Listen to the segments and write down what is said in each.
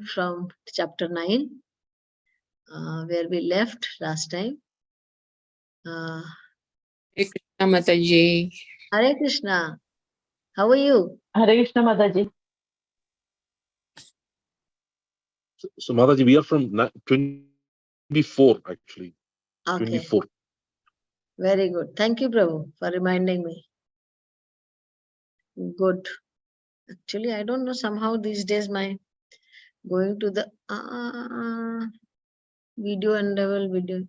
from chapter 9, where we left last time. Hare Krishna Mataji. Hare Krishna. How are you? Hare Krishna Mataji. So Mataji, we are from 24 actually. Okay. 24. Very good. Thank you, Prabhu, for reminding me. Good. Actually, I don't know, somehow these days my going to the video and level video.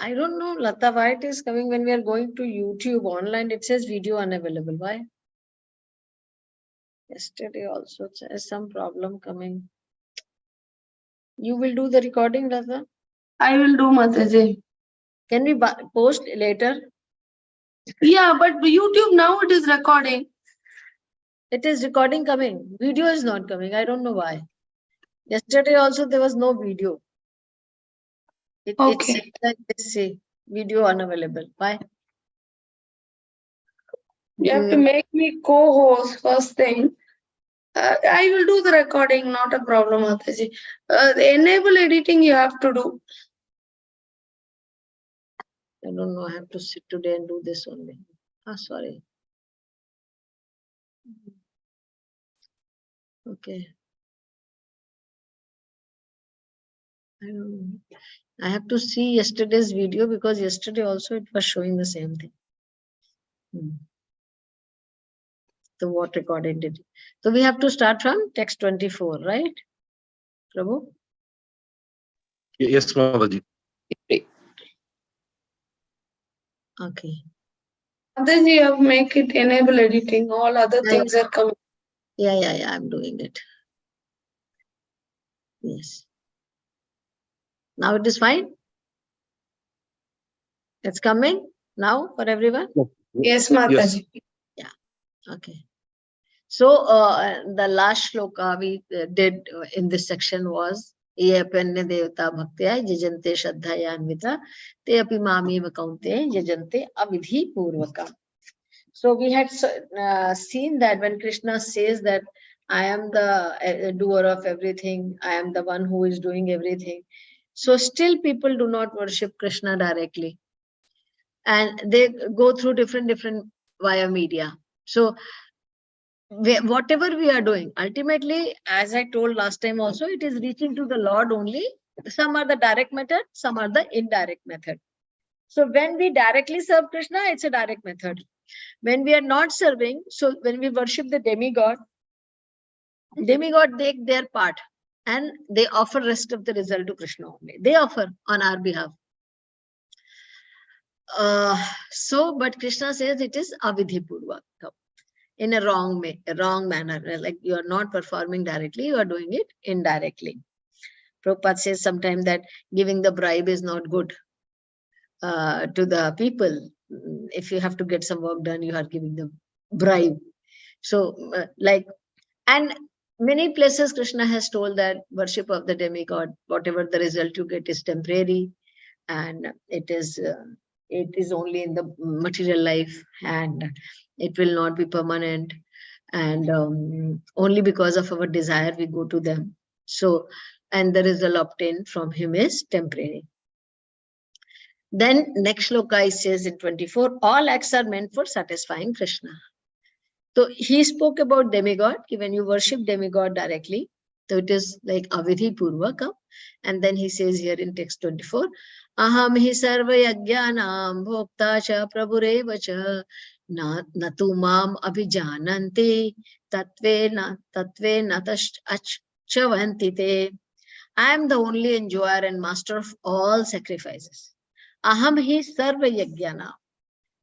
I don't know, Lata, why it is coming when we are going to YouTube online, it says video unavailable. Why? Yesterday also there's some problem coming. You will do the recording, Lata? I will do, Mataji. Can we post later? Yeah, but YouTube now it is recording. It is recording coming. Video is not coming. I don't know why. Yesterday also there was no video. It says like this, say, video unavailable. Why? You have to make me co-host first thing. I will do the recording, not a problem, Mataji. The enable editing you have to do. I don't know. I have to sit today and do this only. Sorry. Okay. I don't know. I have to see yesterday's video because yesterday also it was showing the same thing. So what recorded did it? So we have to start from text 24, right? Prabhu? Yes, Mataji. Okay. Mataji, you have to make it enable editing. All other things are coming. Yeah, I'm doing it. Yes. Now it is fine? It's coming now for everyone? Yes, Mataji. Yeah. Okay. So the last shloka we did in this section was Ye apanya devata bhaktya jajante shraddhaya anvita te api mami vakaunte jajante avidhi purvakam. So we had seen that when Krishna says that I am the doer of everything, I am the one who is doing everything. So still people do not worship Krishna directly. And they go through different via media. So whatever we are doing, ultimately, as I told last time also, it is reaching to the Lord only. Some are the direct method, some are the indirect method. So when we directly serve Krishna, it's a direct method. When we are not serving, so when we worship the demigod take their part and they offer rest of the result to Krishna only. They offer on our behalf. But Krishna says it is avidhi purvakam, in a wrong manner. Like you are not performing directly, you are doing it indirectly. Prabhupada says sometimes that giving the bribe is not good to the people. If you have to get some work done, you are giving them bribe. So and many places Krishna has told that worship of the demigod, whatever the result you get is temporary, and it is only in the material life, and it will not be permanent, and only because of our desire we go to them. So, and the result obtained from him is temporary. Then next shloka says in 24, all acts are meant for satisfying Krishna. So he spoke about demigod. When you worship demigod directly, so it is like avidhi purvakam. And then he says here in text 24, aham hi sarva yajnanam bhokta cha prabhureva cha natu mam abhijananti tatve natashchavanti te. I am the only enjoyer and master of all sacrifices. Aham hi sarva yajnanam.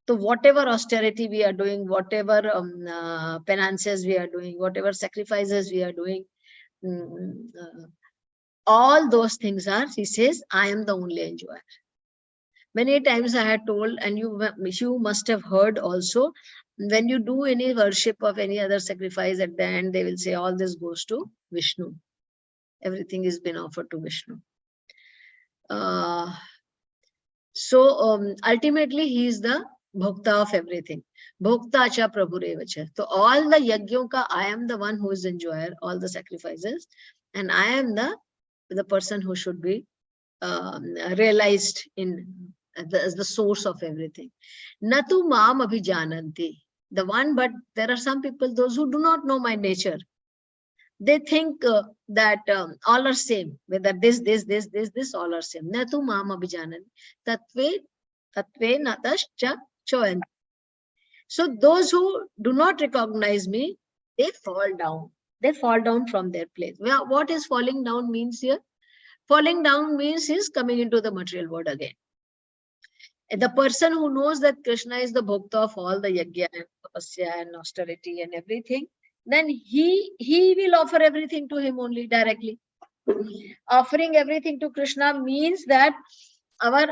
So whatever austerity we are doing, whatever penances we are doing, whatever sacrifices we are doing, all those things are, he says, I am the only enjoyer. Many times I had told, and you must have heard also, when you do any worship of any other sacrifice, at the end they will say all this goes to Vishnu. Everything has been offered to Vishnu. So ultimately he is the Bhokta of everything. Bhokta cha prabhurevacha. So all the yagyon ka, I am the one who is enjoyer, all the sacrifices, and I am the person who should be realized in as the source of everything. Natu mam abhijananti. The one, but there are some people, those who do not know my nature. They think that all are same, whether this, all are same. Natu mam abhijananti. Tatve natascha choyanti. So those who do not recognize me, they fall down. They fall down from their place. Well, what is falling down means here? Falling down means he's coming into the material world again. And the person who knows that Krishna is the bhokta of all the yajna and tapasya and austerity and everything, then he will offer everything to him only directly. Offering everything to Krishna means that our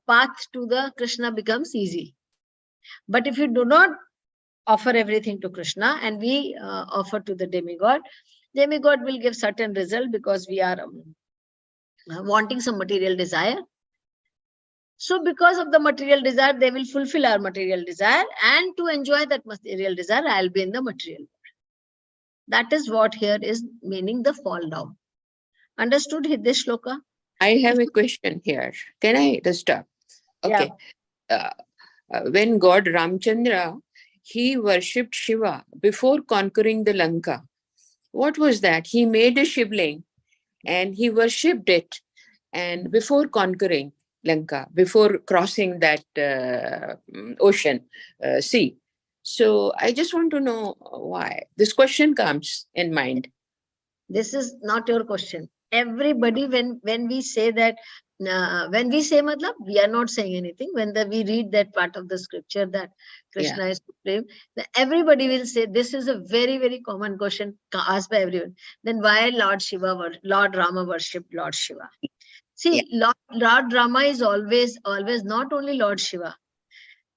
path to the Krishna becomes easy. But if you do not offer everything to Krishna and we offer to the demigod will give certain result because we are wanting some material desire. So because of the material desire, they will fulfill our material desire, and to enjoy that material desire, I'll be in the material world. That is what here is meaning the fall down. Understood this shloka? I have a question here. Can I disturb? Okay. When God Ramchandra, he worshipped Shiva before conquering the Lanka. What was that? He made a Shivling and he worshipped it, and before conquering Lanka, before crossing that ocean, sea. So I just want to know why. This question comes in mind. This is not your question. Everybody, when we say that, when we say matlab, we are not saying anything. When we read that part of the scripture that Krishna is supreme, everybody will say this is a very, very common question asked by everyone. Then why Lord Rama worshipped Lord Shiva? See, Lord Rama is always not only Lord Shiva.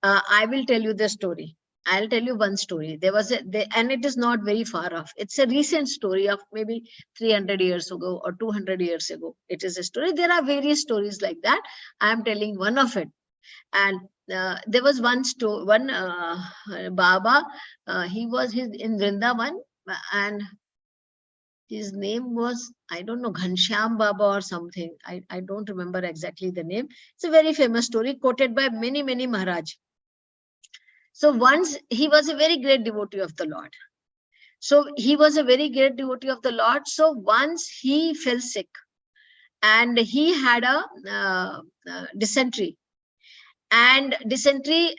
I will tell you the story. I'll tell you one story. There was and it is not very far off. It's a recent story of maybe 300 years ago or 200 years ago. It is a story. There are various stories like that. I am telling one of it. And there was one Baba. He was in Vrindavan, and his name was, I don't know, Ghanshyam Baba or something. I don't remember exactly the name. It's a very famous story quoted by many Maharaj. So once he was a very great devotee of the Lord. So once he fell sick and he had a dysentery. And dysentery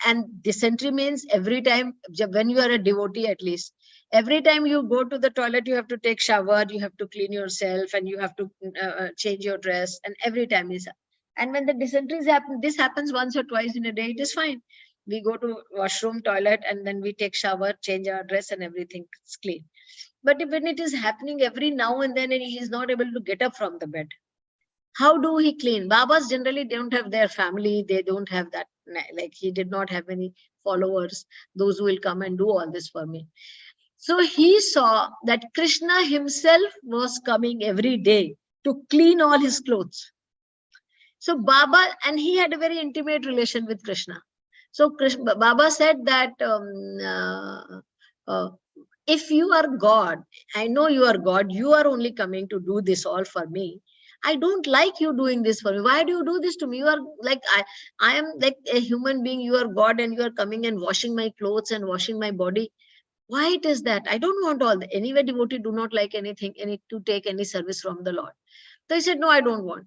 means every time, when you are a devotee at least, every time you go to the toilet, you have to take shower, you have to clean yourself, and you have to change your dress, and every time is. And when the dysentery happen, this happens once or twice in a day, it is fine. We go to washroom, toilet, and then we take shower, change our dress, and everything is clean. But when it is happening every now and then, and he is not able to get up from the bed, how do he clean? Babas generally don't have their family. They don't have that. Like he did not have any followers, those who will come and do all this for me. So he saw that Krishna himself was coming every day to clean all his clothes. So Baba, and he had a very intimate relation with Krishna. So Baba said that if you are God, I know you are God, you are only coming to do this all for me. I don't like you doing this for me. Why do you do this to me? You are like, I am like a human being. You are God and you are coming and washing my clothes and washing my body. Why it is that? I don't want all that. Anyway, devotee do not like anything, to take any service from the Lord. So he said, no, I don't want.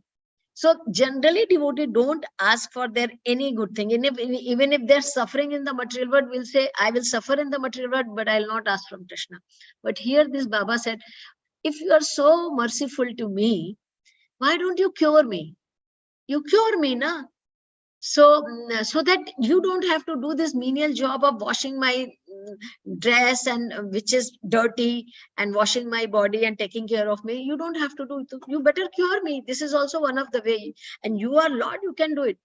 So generally devotee don't ask for their any good thing. Even if they're suffering in the material world, will say, I will suffer in the material world, but I'll not ask from Krishna. But here this Baba said, if you are so merciful to me, why don't you cure me? You cure me, na? So that you don't have to do this menial job of washing my dress, and which is dirty, and washing my body and taking care of me. You don't have to do it. You better cure me. This is also one of the way. And you are Lord, you can do it.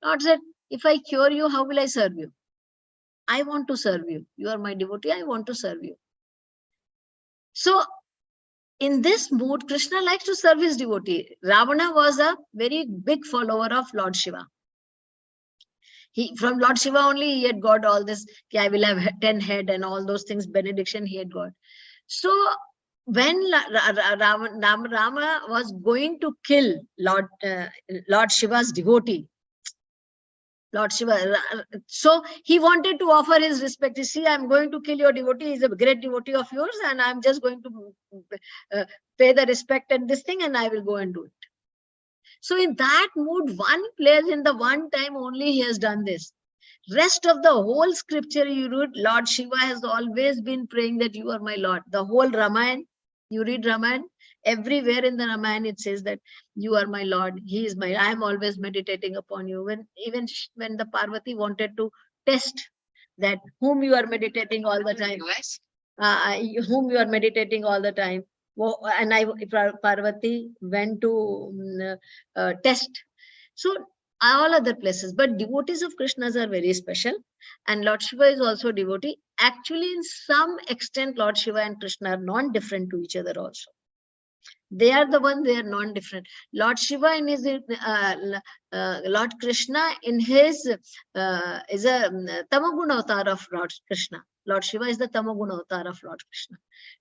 Lord said, if I cure you, how will I serve you? I want to serve you. You are my devotee. I want to serve you. So in this mood, Krishna likes to serve his devotee. Ravana was a very big follower of Lord Shiva. From Lord Shiva only he had got all this, I will have 10 head and all those things, benediction he had got. So when Rama was going to kill Lord Shiva's devotee, Lord Shiva, so he wanted to offer his respect. You see, I'm going to kill your devotee. He's a great devotee of yours, and I'm just going to pay the respect and this thing, and I will go and do it. So in that mood, one place in the one time only he has done this. Rest of the whole scripture you read, Lord Shiva has always been praying that you are my Lord. The whole Ramayana, you read Ramayana, everywhere in the Ramayana it says that you are my Lord. He is my, I am always meditating upon you. Even when the Parvati wanted to test that whom you are meditating all the time, whom you are meditating all the time. And Parvati went to test. So all other places, but devotees of Krishna's are very special, and Lord Shiva is also devotee. Actually, in some extent, Lord Shiva and Krishna are non-different to each other also. They are the one, they are non-different. Lord Shiva in his Lord Krishna in his is a Tamaguna avatar of Lord Krishna. Lord Shiva is the Tamaguna avatar of Lord Krishna.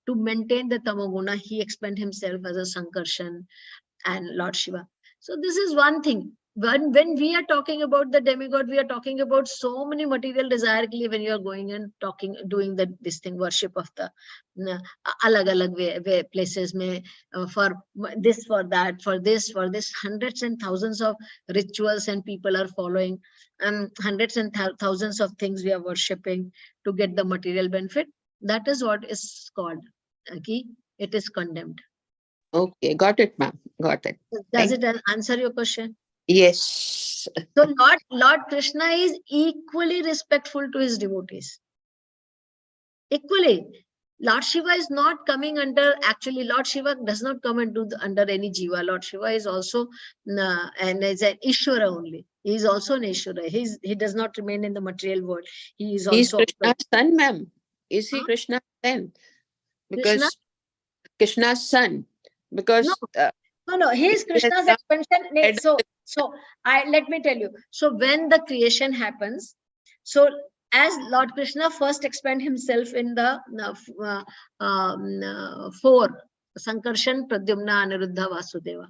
To maintain the Tamaguna, he expend himself as a Sankarshan and Lord Shiva. So this is one thing. When we are talking about the demigod, we are talking about so many material desire. When you are going and talking, doing this thing, worship of the alag way places, for this, for that, for this, hundreds and thousands of rituals and people are following, and hundreds and thousands of things we are worshipping to get the material benefit. That is what is called, it is condemned. Okay, got it, ma'am. Got it. Does it answer your question? Yes. So Lord Krishna is equally respectful to his devotees. Equally. Lord Shiva is not coming under, actually Lord Shiva does not come under any jiva. Lord Shiva is also and is an Ishvara only. He is also an Ishvara. He does not remain in the material world. He is He's also Krishna's son, ma'am. Is he Krishna's son? Because Krishna's son. Because no, he is Krishna's expansion. So let me tell you. So when the creation happens, so as Lord Krishna first expand himself in the 4, Sankarshan, Pradyumna, Aniruddha, Vasudeva.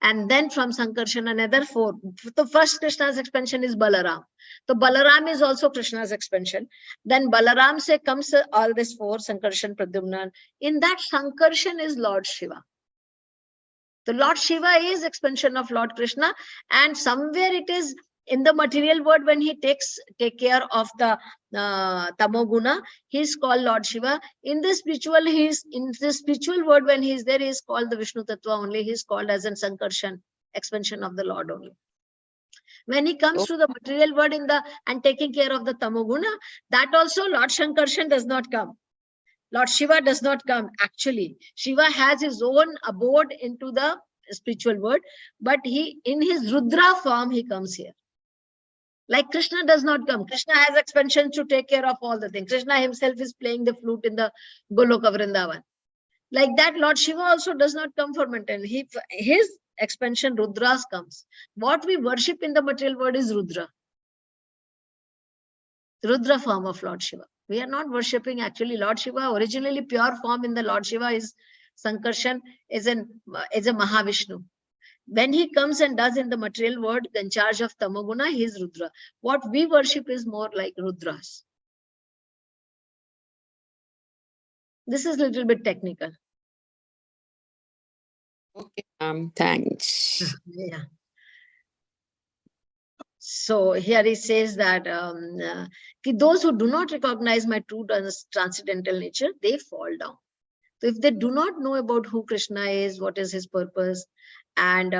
And then from Sankarshan, another 4. The first Krishna's expansion is Balaram. So Balaram is also Krishna's expansion. Then Balaram se comes all this 4, Sankarshan, Pradyumna. In that Sankarshan is Lord Shiva. The Lord Shiva is expansion of Lord Krishna, and somewhere it is in the material world when he take care of the Tamoguna, he is called Lord Shiva. In the spiritual, world when he is there, he is called the Vishnu Tattva only. He is called as an Sankarshan, expansion of the Lord only. When he comes to the material world and taking care of the Tamoguna, that also Lord Sankarshan does not come. Lord Shiva does not come. Actually, Shiva has his own abode into the spiritual world, but in his Rudra form, he comes here. Like Krishna does not come. Krishna has expansion to take care of all the things. Krishna himself is playing the flute in the Goloka Vrindavan. Like that, Lord Shiva also does not come for maintenance. His expansion, Rudras comes. What we worship in the material world is Rudra. Rudra form of Lord Shiva. We are not worshipping actually Lord Shiva. Originally, pure form in the Lord Shiva is Sankarshan, is a Mahavishnu. When he comes and does in the material world, in charge of Tamoguna, he is Rudra. What we worship is more like Rudras. This is a little bit technical. Okay, thanks. Yeah. So here he says that those who do not recognize my true transcendental nature, they fall down. So if they do not know about who Krishna is, what is his purpose, and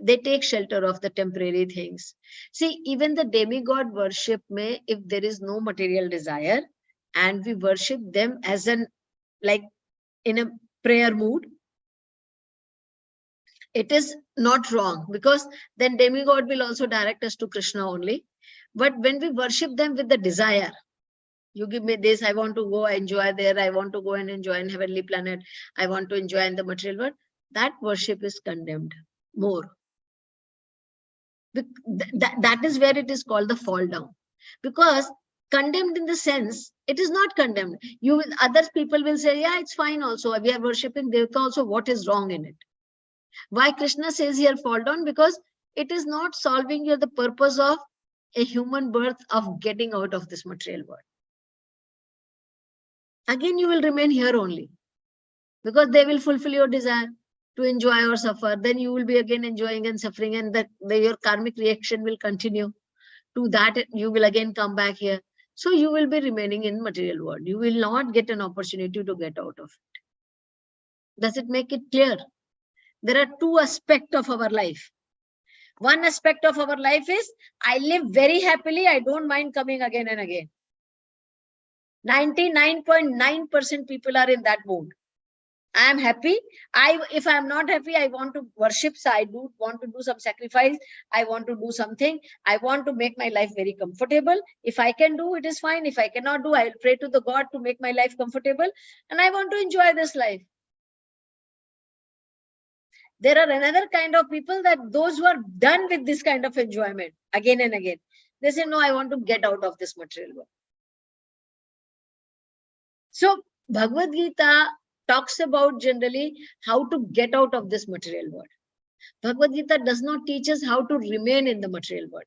they take shelter of the temporary things. See, even the demigod worship if there is no material desire, and we worship them as in a prayer mood, it is not wrong, because then demigod will also direct us to Krishna only. But when we worship them with the desire, you give me this, I want to go enjoy there, I want to go and enjoy in heavenly planet, I want to enjoy in the material world, that worship is condemned more. That is where it is called the fall down. Because condemned in the sense, it is not condemned. Other people will say, yeah, it's fine also. We are worshipping Devta also. What is wrong in it? Why Krishna says here fall down? Because it is not solving the purpose of a human birth of getting out of this material world. Again, you will remain here only. Because they will fulfill your desire to enjoy or suffer. Then you will be again enjoying and suffering, and your karmic reaction will continue. To that, you will again come back here. So you will be remaining in material world. You will not get an opportunity to get out of it. Does it make it clear? There are two aspects of our life. One aspect of our life is, I live very happily. I don't mind coming again and again. 99.9% people are in that mood. I am happy. If I am not happy, I want to worship. So I do want to do some sacrifice. I want to do something. I want to make my life very comfortable. If I can do, it is fine. If I cannot do, I will pray to the God to make my life comfortable. And I want to enjoy this life. There are another kind of people, that those who are done with this kind of enjoyment again and again. They say, no, I want to get out of this material world. So Bhagavad Gita talks about generally how to get out of this material world. Bhagavad Gita does not teach us how to remain in the material world.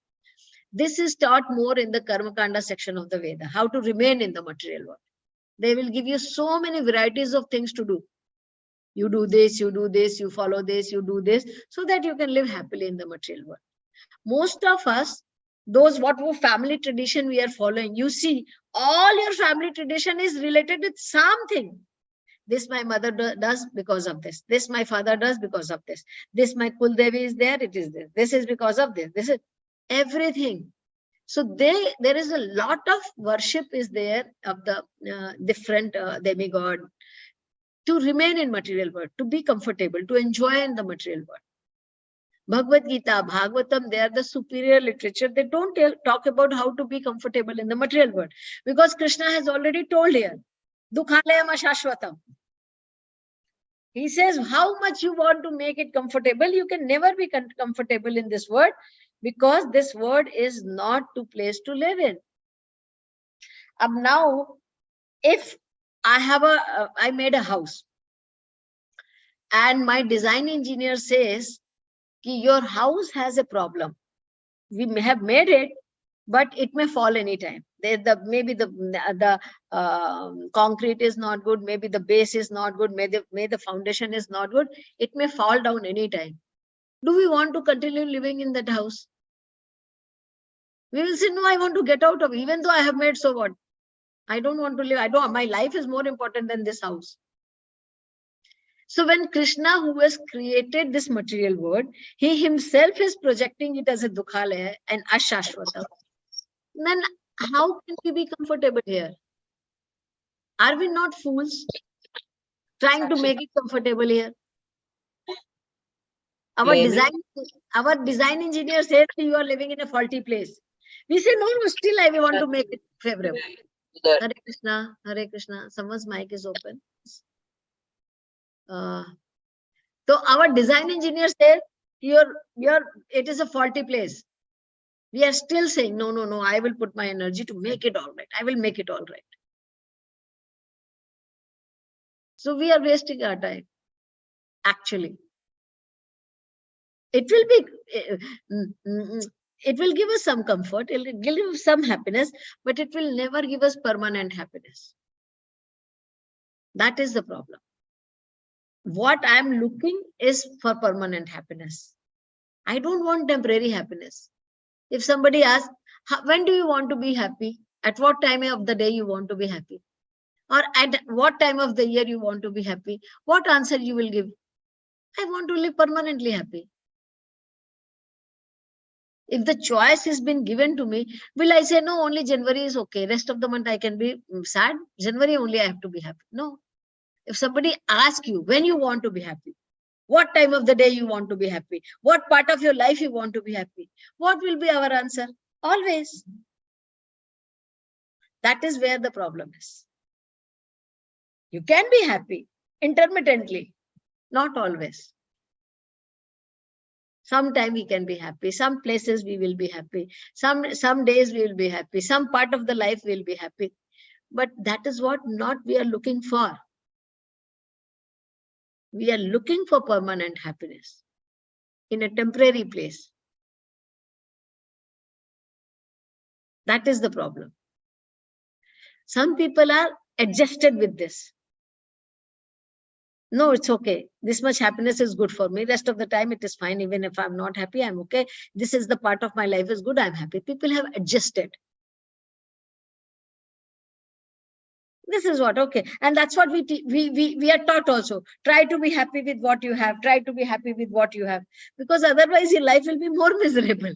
This is taught more in the Karma Kanda section of the Veda, how to remain in the material world. They will give you so many varieties of things to do. You do this, you follow this, you do this, so that you can live happily in the material world. Most of us, those what family tradition we are following, you see, all your family tradition is related with something. This my mother does because of this. This my father does because of this. This my Kul Devi is there, it is this. This is because of this. This is everything. So there is a lot of worship is there of the different demigod to remain in material world, to be comfortable, to enjoy in the material world. Bhagavad Gita, Bhagavatam, they are the superior literature. They don't talk about how to be comfortable in the material world. Because Krishna has already told here, Dukhalayam ashashvatam. He says, how much you want to make it comfortable, you can never be comfortable in this world, because this world is not the place to live in. Now, if I made a house, and my design engineer says, your house has a problem. We may have made it, but it may fall anytime. Maybe the concrete is not good, maybe the base is not good, maybe the foundation is not good. It may fall down anytime. Do we want to continue living in that house? We will say, no, I want to get out of it. Even though I have made, so what? I don't want to live. My life is more important than this house. So when Krishna, who has created this material world, he himself is projecting it as a Dukhalaya and Ashashvata, then how can we be comfortable here? Are we not fools trying to make it comfortable here? Our design engineer says you are living in a faulty place. We say, no, still I want to make it favorable. Hare Krishna, Hare Krishna. Someone's mic is open. So our design engineer says, it is a faulty place. We are still saying, no, I will put my energy to make it all right. I will make it all right. So we are wasting our time, actually. It will give us some comfort, it will give us some happiness, but it will never give us permanent happiness. That is the problem. What I am looking is for permanent happiness. I don't want temporary happiness. If somebody asks, when do you want to be happy? At what time of the day you want to be happy? Or at what time of the year you want to be happy? What answer you will give? I want to live permanently happy. If the choice has been given to me, will I say, no, only January is okay. Rest of the month I can be sad. January only I have to be happy. No. If somebody asks you when you want to be happy, what time of the day you want to be happy, what part of your life you want to be happy, what will be our answer? Always. That is where the problem is. You can be happy intermittently, not always. Sometime we can be happy. Some places we will be happy. Some days we will be happy. Some part of the life we will be happy. But that is what not we are looking for. We are looking for permanent happiness in a temporary place. That is the problem. Some people are adjusted with this. No, it's okay. This much happiness is good for me. Rest of the time, it is fine. Even if I'm not happy, I'm okay. This is the part of my life is good. I'm happy. People have adjusted. This is what, okay. And that's what we are taught also. Try to be happy with what you have. Try to be happy with what you have. Because otherwise, your life will be more miserable.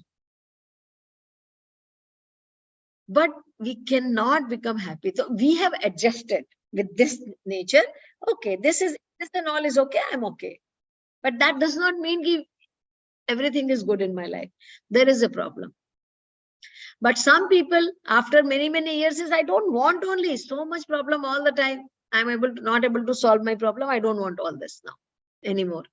But we cannot become happy. So we have adjusted with this nature. Okay, this and all is okay. I'm okay. But that does not mean everything is good in my life. There is a problem. But some people, after many, many years, says, I don't want only so much problem all the time. I'm not able to solve my problem. I don't want all this now anymore.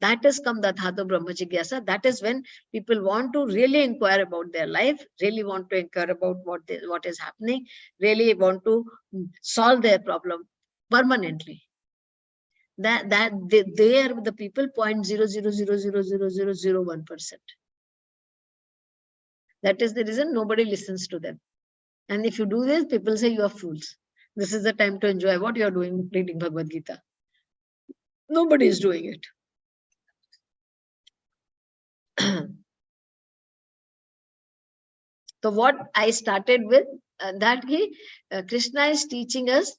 That is come the Dhatu Brahma Jigyasa. That is when people want to really inquire about their life, really want to inquire about what is happening, really want to solve their problem permanently. They are the people 0.000000001%. That is the reason nobody listens to them. And if you do this, people say you are fools. This is the time to enjoy what you are doing, reading Bhagavad Gita. Nobody is doing it. So what I started with, Krishna is teaching us,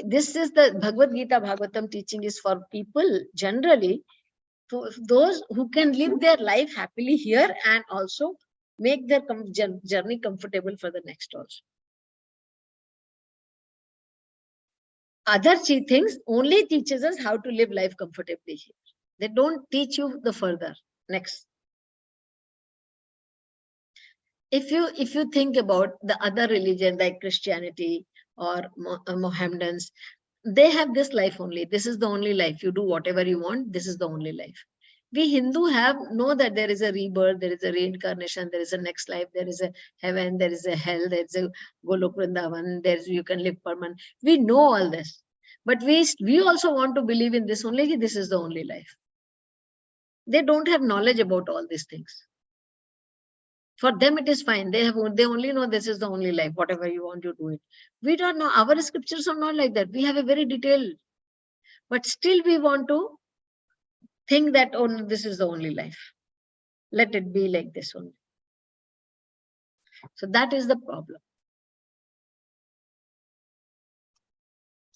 this is the Bhagavad Gita, Bhagavatam teaching is for people generally, for those who can live their life happily here and also make their journey comfortable for the next also. Other things only teaches us how to live life comfortably here. They don't teach you the further. Next. If you think about the other religion like Christianity or Mohammedans, they have this life only. This is the only life. You do whatever you want. This is the only life. We Hindu know that there is a rebirth, there is a reincarnation, there is a next life, there is a heaven, there is a hell, there is a Golok Vrindavan, you can live permanent. We know all this. But we also want to believe in this only, this is the only life. They don't have knowledge about all these things. For them, it is fine. They only know this is the only life. Whatever you want, you do it. We don't know. Our scriptures are not like that. We have a very detailed, but still we want to think that, oh, no, this is the only life. Let it be like this only. So that is the problem.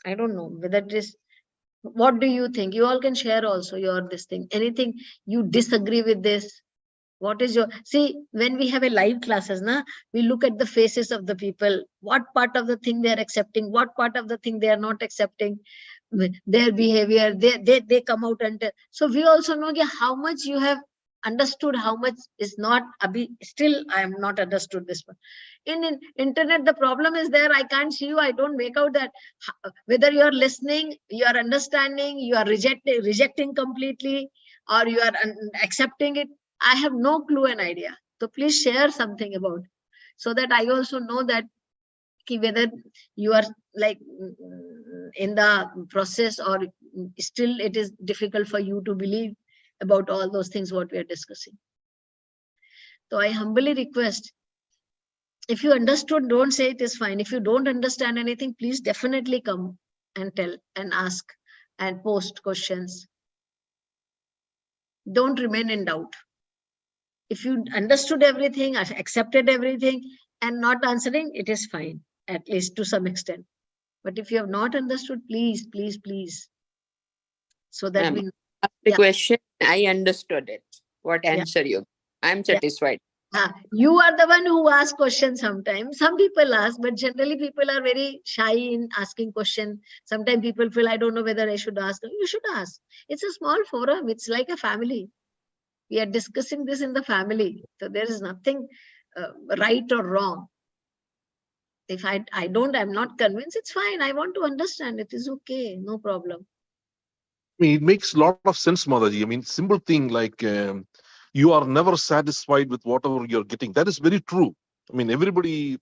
I don't know whether it is. What do you think? You all can share also this thing. Anything you disagree with this? What is your, see, when we have a live classes, we look at the faces of the people, what part of the thing they are accepting, what part of the thing they are not accepting, their behavior, they come out and so we also know how much you have understood, how much is not, still I am not understood this one. In internet, the problem is there, I can't see you, I don't make out that whether you are listening, you are understanding, you are rejecting completely, or you are accepting it. I have no clue and idea. So please share something about, so that I also know that whether you are like in the process or still it is difficult for you to believe about all those things what we are discussing. So I humbly request, if you understood, don't say it is fine. If you don't understand anything, please definitely come and tell and ask and post questions. Don't remain in doubt. If you understood everything, accepted everything, and not answering, it is fine, at least to some extent. But if you have not understood, please, please, please. So that we the question, I understood it. What answer you? I'm satisfied. You are the one who asks questions sometimes. Some people ask, but generally people are very shy in asking questions. Sometimes people feel, I don't know whether I should ask. You should ask. It's a small forum. It's like a family. We are discussing this in the family. So there is nothing right or wrong. If I'm not convinced, it's fine. I want to understand. It is okay. No problem. mean, it makes a lot of sense, Mataji. I mean, simple thing like you are never satisfied with whatever you're getting. That is very true. I mean, everybody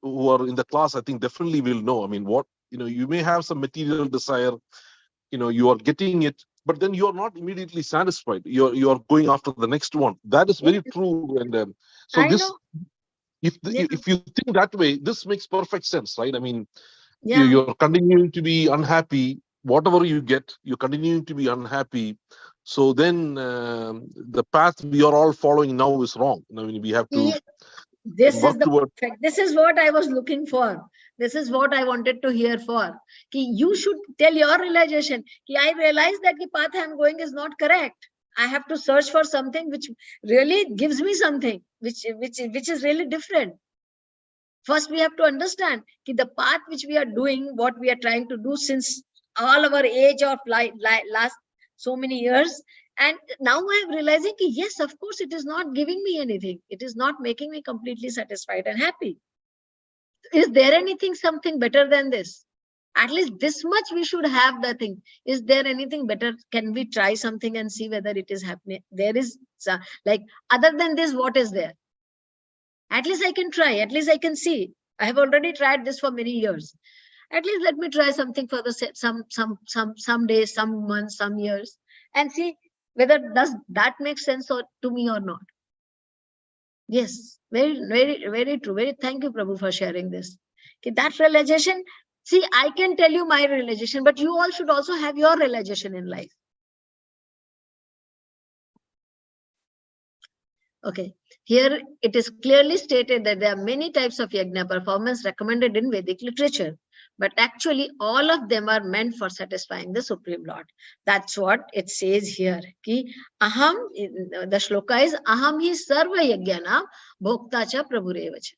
who are in the class, I think definitely will know. I mean, what, you may have some material desire, you are getting it, but then you are not immediately satisfied. You are going after the next one. That is very Yes, true. And so I this, know. if Yeah, if you think that way, this makes perfect sense, right? I mean, yeah. you're continuing to be unhappy. Whatever you get, you're continuing to be unhappy. So then the path we are all following now is wrong. I mean, we have to Ye- This is work the toward. perfect. This is what I was looking for. This is what I wanted to hear for. Ki you should tell your realization. Ki I realize that the path I am going is not correct. I have to search for something which really gives me something, which is really different. First, we have to understand that the path which we are doing, what we are trying to do since all our age of last so many years. And now I am realizing that yes, of course, it is not giving me anything. It is not making me completely satisfied and happy. Is there anything, something better than this? At least this much we should have the thing. Is there anything better? Can we try something and see whether it is happening? There is, like, other than this, what is there? At least I can try. At least I can see. I have already tried this for many years. At least let me try something for the some days, some months, some years, and see whether does that make sense to me or not. Yes, very true. Thank you, Prabhu, for sharing this. Okay, that realization. See, I can tell you my realization, but you all should also have your realization in life. Okay, here it is clearly stated that there are many types of yajna performance recommended in Vedic literature, but actually all of them are meant for satisfying the Supreme Lord. That's what it says here. Ki aham, the shloka is aham hi sarva yajnana bhokta cha prabhurevacha.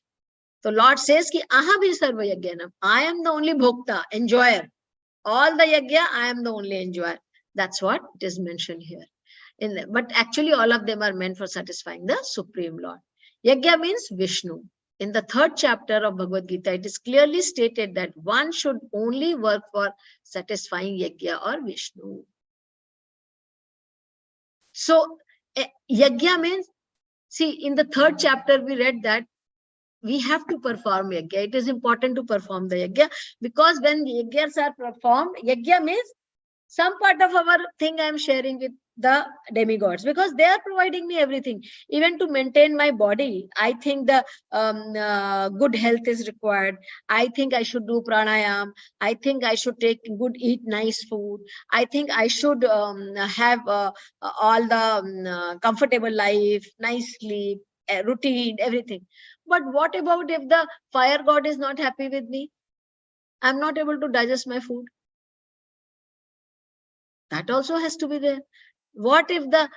So Lord says ki aham hi sarva yajnana. I am the only bhokta, enjoyer. All the yajna, I am the only enjoyer. That's what it is mentioned here. But actually all of them are meant for satisfying the Supreme Lord. Yajna means Vishnu. In the 3rd chapter of Bhagavad Gita, it is clearly stated that one should only work for satisfying Yajna or Vishnu. So Yajna means, see, in the 3rd chapter we read that we have to perform Yajna. It is important to perform the Yajna, because when Yajnas are performed, Yajna means some part of our thing I am sharing with the demigods, because they are providing me everything. Even to maintain my body, I think the good health is required. I think I should do pranayam. I think I should eat nice food. I think I should have all the comfortable life, nice sleep, routine, everything. But what about if the fire god is not happy with me? I'm not able to digest my food. That also has to be there. What if the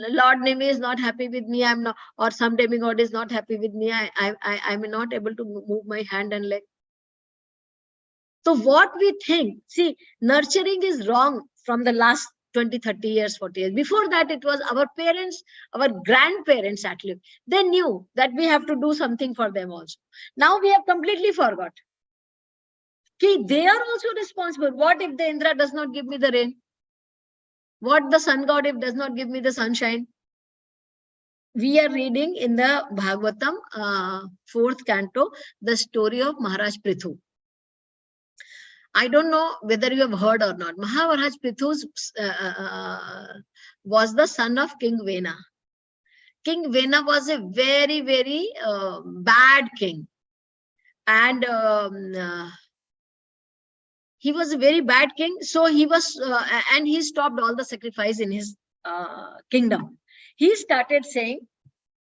Lord Nemi is not happy with me? I'm not, or some demigod is not happy with me. I'm not able to move my hand and leg. So what we think, see, nurturing is wrong from the last 20, 30 years, 40 years. Before that, it was our parents, our grandparents actually. They knew that we have to do something for them also. Now we have completely forgot. Okay, they are also responsible. What if the Indra does not give me the rain? What the sun god if does not give me the sunshine? We are reading in the Bhagavatam, 4th canto, the story of Maharaj Prithu. I don't know whether you have heard or not. Maharaj Prithu was the son of King Vena. King Vena was a very bad king. And he was a very bad king. So he was, and he stopped all the sacrifice in his kingdom. He started saying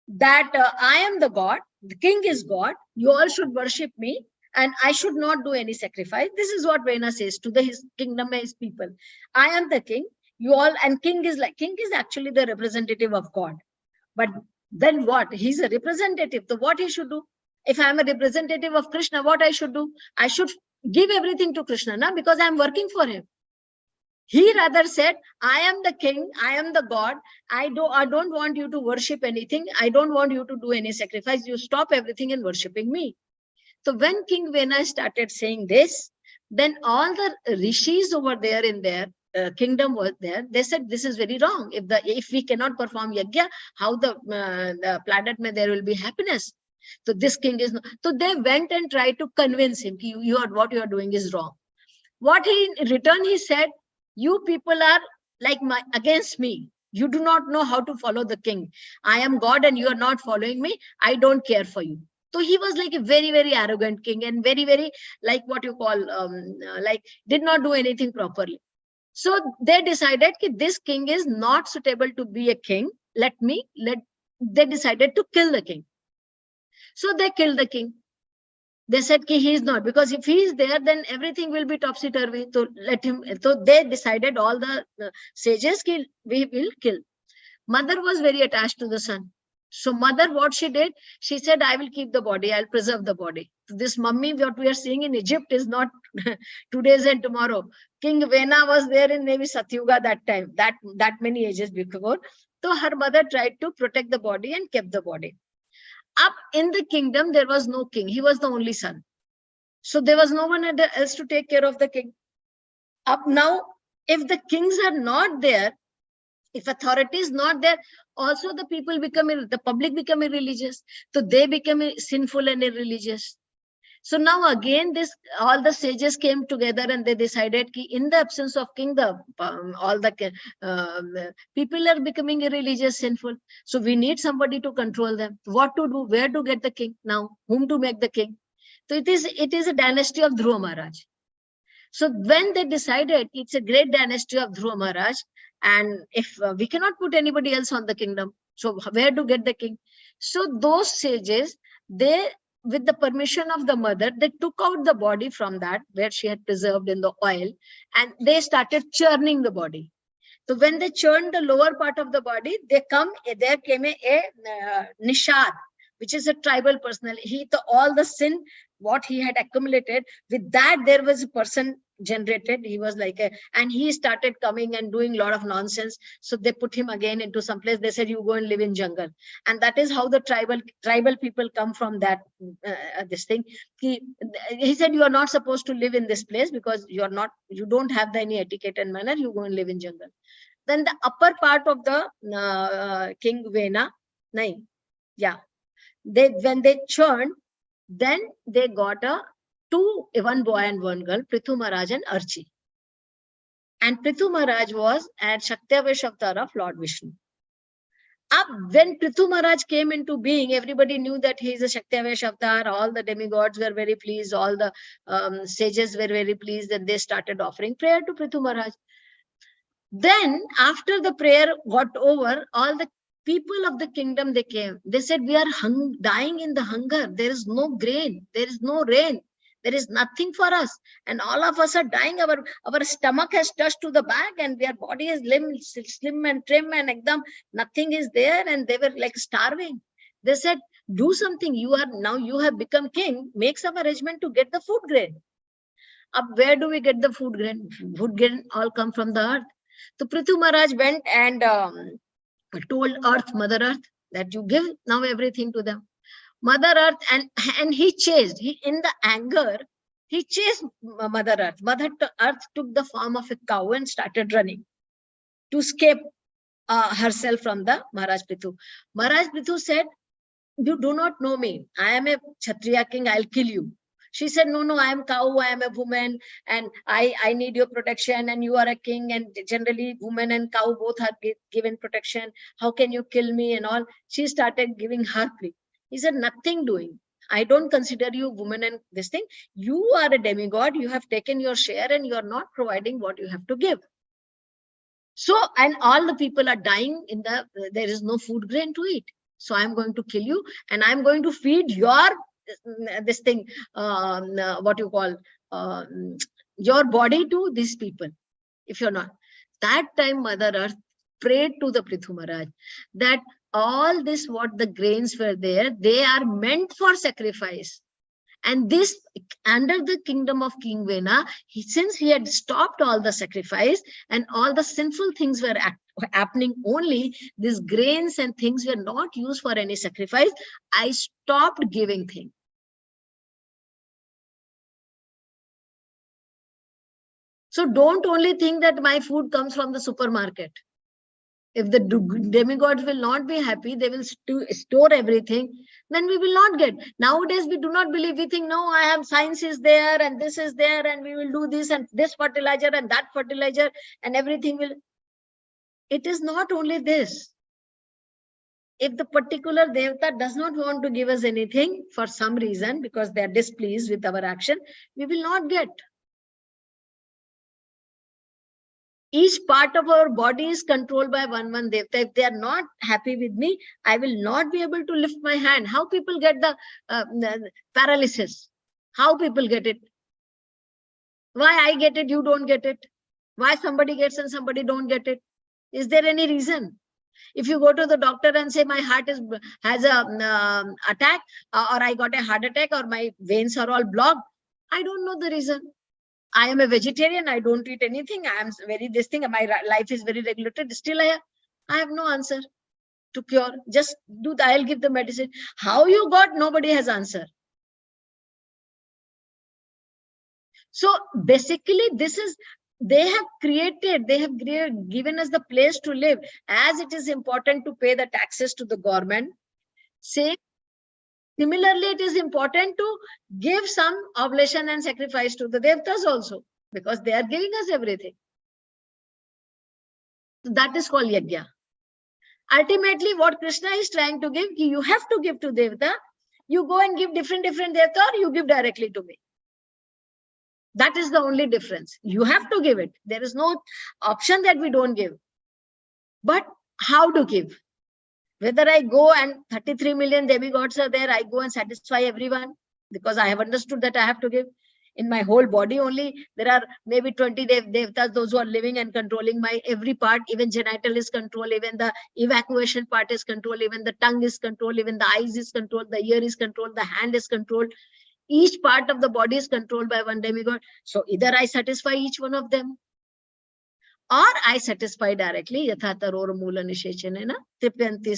that I am the God, the king is God, you all should worship me, and I should not do any sacrifice. This is what Vena says to his kingdom, his people. I am the king, you all, and king is actually the representative of God. But then what? He's a representative. So what he should do? If I am a representative of Krishna, what I should do? I should give everything to Krishna, na? Because I am working for him. He rather said, I am the king, I am the God. I don't want you to worship anything. I don't want you to do any sacrifice. You stop everything and worshipping me. So when King Vena started saying this, then all the rishis over there kingdom was there, they said this is very wrong. If we cannot perform yajna, how the planet may there will be happiness. So this king is not. So they went and tried to convince him, what you are doing is wrong. What he in return he said, you people are like against me. You do not know how to follow the king. I am God and you are not following me. I don't care for you. So he was like a very, very arrogant king and very, very like what you call like did not do anything properly. So they decided that this king is not suitable to be a king. They decided to kill the king. So they killed the king. They said he is not, because if he is there, then everything will be topsy-turvy. So let him. So they decided, all the sages, we will kill. Mother was very attached to the son. So mother, what she did, she said, I will keep the body, I'll preserve the body. This mummy, what we are seeing in Egypt is not today's and tomorrow. King Vena was there in maybe Satyuga that time, that many ages before. So her mother tried to protect the body and kept the body. Up in the kingdom, there was no king. He was the only son. So there was no one else to take care of the king. Up now, if the kings are not there, if authority is not there, also the public become irreligious. So they become sinful and irreligious. So now again, all the sages came together and they decided that in the absence of king, all the people are becoming irreligious, sinful. So we need somebody to control them. What to do? Where to get the king now? Whom to make the king? So it is a dynasty of Dhruva Maharaj. So when they decided, it's a great dynasty of Dhruva Maharaj, and if we cannot put anybody else on the kingdom, so where to get the king? So those sages, they, with the permission of the mother, they took out the body from that where she had preserved in the oil, and they started churning the body. So when they churned the lower part of the body, there came a nishad, which is a tribal personality. All the sin, what he had accumulated, with that there was a person generated. He was like and he started coming and doing a lot of nonsense. So they put him again into some place. They said, you go and live in jungle. And that is how the tribal people come from that, this thing. He said, you are not supposed to live in this place because you don't have any etiquette and manner. You go and live in jungle. Then the upper part of the King Vena, when they churned, then they got one boy and one girl, Prithu Maharaj and Archi. And Prithu Maharaj was at Shaktiavesh avatar of Lord Vishnu. When Prithu Maharaj came into being, everybody knew that he is a Shaktiavesh avatar. All the demigods were very pleased. All the sages were very pleased, and they started offering prayer to Prithu Maharaj. Then after the prayer got over, all the people of the kingdom, they came. They said, we are dying in the hunger. There is no grain. There is no rain. There is nothing for us. And all of us are dying. Our stomach has touched to the back and their body is slim and trim and nothing is there. And they were like starving. They said, do something. You have become king. Make some arrangement to get the food grain. Where do we get the food grain? Food grain all come from the earth. So Prithu Maharaj went and told Mother Earth, that you give now everything to them. Mother Earth, and he chased. In the anger, he chased Mother Earth. Mother Earth took the form of a cow and started running to escape herself from the Maharaj Prithu. Maharaj Prithu said, you do not know me. I am a Kshatriya king. I'll kill you. She said, no, I am cow, I am a woman, and I need your protection, and you are a king, and generally woman and cow both are given protection. How can you kill me and all? She started giving her plea. He said, nothing doing. I don't consider you woman and this thing. You are a demigod. You have taken your share and you are not providing what you have to give. So, and all the people are dying there is no food grain to eat. So I'm going to kill you and I'm going to feed your this thing, what you call, your body to these people. If you're not. That time Mother Earth prayed to the Prithu Maharaj that all this, what the grains were there, they are meant for sacrifice. And this, under the kingdom of King Vena, since he had stopped all the sacrifice and all the sinful things were happening, only these grains and things were not used for any sacrifice, I stopped giving things. So don't only think that my food comes from the supermarket. If the demigods will not be happy, they will store everything, then we will not get. Nowadays, we do not believe. We think, no, I have science is there and this is there and we will do this and this fertilizer and that fertilizer and everything will. It is not only this. If the particular devata does not want to give us anything for some reason, because they are displeased with our action, we will not get. Each part of our body is controlled by one devata. If they are not happy with me, I will not be able to lift my hand. How people get the paralysis? How people get it? Why I get it, you don't get it? Why somebody gets and somebody don't get it? Is there any reason? If you go to the doctor and say my heart has a attack, or I got a heart attack, or my veins are all blocked, I don't know the reason. I am a vegetarian. I don't eat anything. I am very this thing. My life is very regulated. Still, I have no answer to cure. Just do that. I'll give the medicine. How you got? Nobody has answer. So basically, this is. They have given us the place to live. As it is important to pay the taxes to the government, similarly, it is important to give some oblation and sacrifice to the devatas also, because they are giving us everything. So that is called yajna. Ultimately, what Krishna is trying to give, you have to give to devata. You go and give different devata, or you give directly to me. That is the only difference. You have to give it. There is no option that we don't give. But how to give? Whether I go and 33 million demigods are there, I go and satisfy everyone because I have understood that I have to give. In my whole body only, there are maybe 20 devatas, those who are living and controlling my every part. Even genital is controlled, even the evacuation part is controlled, even the tongue is controlled, even the eyes is controlled, the ear is controlled, the hand is controlled. Each part of the body is controlled by one demigod. So either I satisfy each one of them, or I satisfy directly. Yatha taror mula nishechanena tripyanti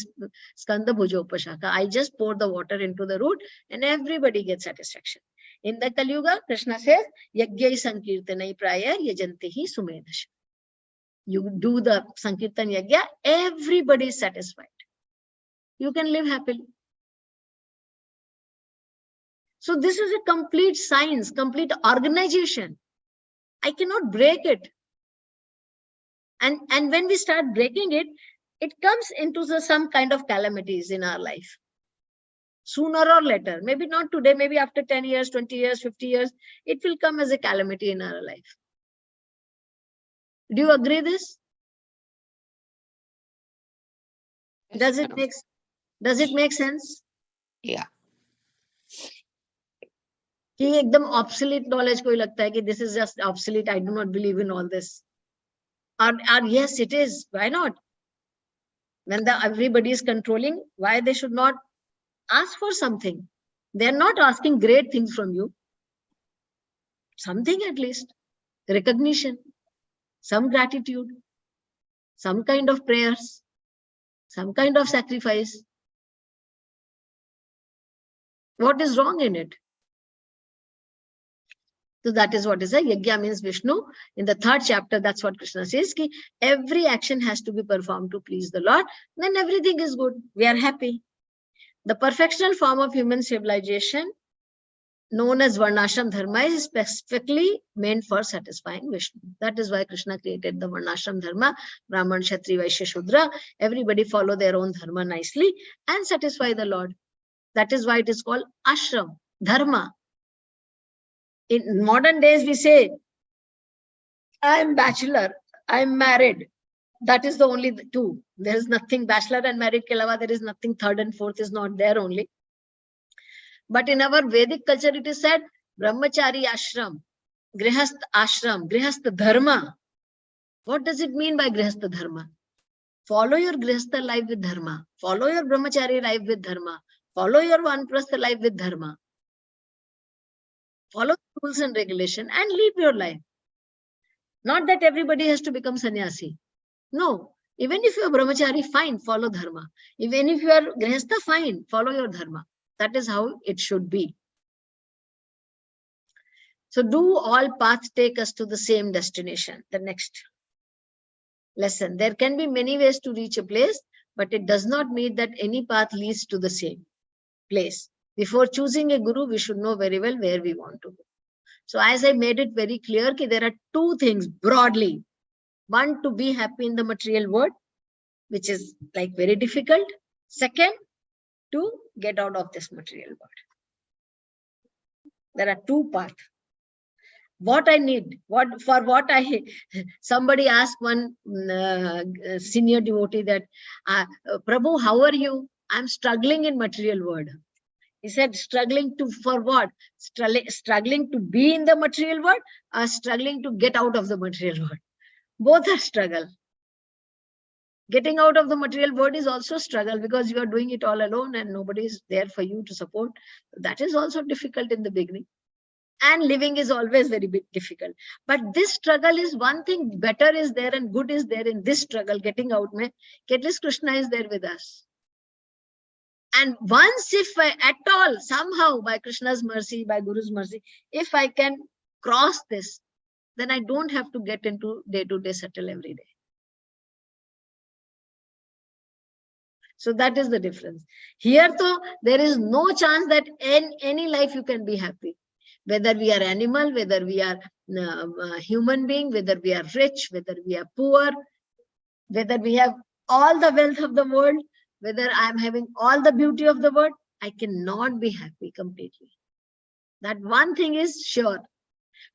skanda bhujopashaka. I just pour the water into the root and everybody gets satisfaction. In the Kali Yuga, Krishna says, Yagyai Sankirtanai Praya Yajantihi Sumedasha. You do the Sankirtan Yagya, everybody is satisfied. You can live happily. So this is a complete science, complete organization. I cannot break it. And when we start breaking it, it comes into some kind of calamities in our life. Sooner or later, maybe not today, maybe after 10 years, 20 years, 50 years, it will come as a calamity in our life. Do you agree this? Does it make sense? Yeah. कि एकदम obsolete knowledge कोई लगता है कि this is just obsolete. I do not believe in all this. Or yes, it is. Why not? When everybody is controlling, why they should not ask for something? They are not asking great things from you. Something at least. Recognition. Some gratitude. Some kind of prayers. Some kind of sacrifice. What is wrong in it? So that is what is a yajna means Vishnu. In the 3rd chapter, that's what Krishna says, ki every action has to be performed to please the Lord. Then everything is good. We are happy. The perfectional form of human civilization, known as Varnashram Dharma, is specifically meant for satisfying Vishnu. That is why Krishna created the Varnashram Dharma, Brahman, Kshatriya, Vaishya, Shudra. Everybody follow their own dharma nicely and satisfy the Lord. That is why it is called ashram, dharma. In modern days, we say, I am bachelor, I am married. That is the only two. There is nothing bachelor and married ke alawa, there is nothing third and fourth is not there only. But in our Vedic culture, it is said, Brahmachari ashram, Grihastha dharma. What does it mean by Grihastha dharma? Follow your Grihastha life with dharma. Follow your Brahmachari life with dharma. Follow your Vanprastha life with dharma. Follow the rules and regulation and live your life. Not that everybody has to become sannyasi. No. Even if you are brahmachari, fine, follow dharma. Even if you are grihastha, fine, follow your dharma. That is how it should be. So do all paths take us to the same destination? The next lesson. There can be many ways to reach a place, but it does not mean that any path leads to the same place. Before choosing a guru, we should know very well where we want to go. So as I made it very clear, there are two things broadly. One, to be happy in the material world, which is like very difficult. Second, to get out of this material world. There are two paths. What I need, somebody asked one senior devotee that, Prabhu, how are you? I'm struggling in material world. He said, struggling for what? Struggling to be in the material world or struggling to get out of the material world? Both are struggle. Getting out of the material world is also struggle because you are doing it all alone and nobody is there for you to support. That is also difficult in the beginning. And living is always very difficult. But this struggle is one thing, better is there and good is there in this struggle, getting out. At least Krishna is there with us. And once, if I at all, somehow by Krishna's mercy, by Guru's mercy, if I can cross this, then I don't have to get into day-to-day settle every day. So that is the difference. Here, though, there is no chance that in any life you can be happy. Whether we are animal, whether we are human being, whether we are rich, whether we are poor, whether we have all the wealth of the world, whether I am having all the beauty of the world, I cannot be happy completely. That one thing is sure,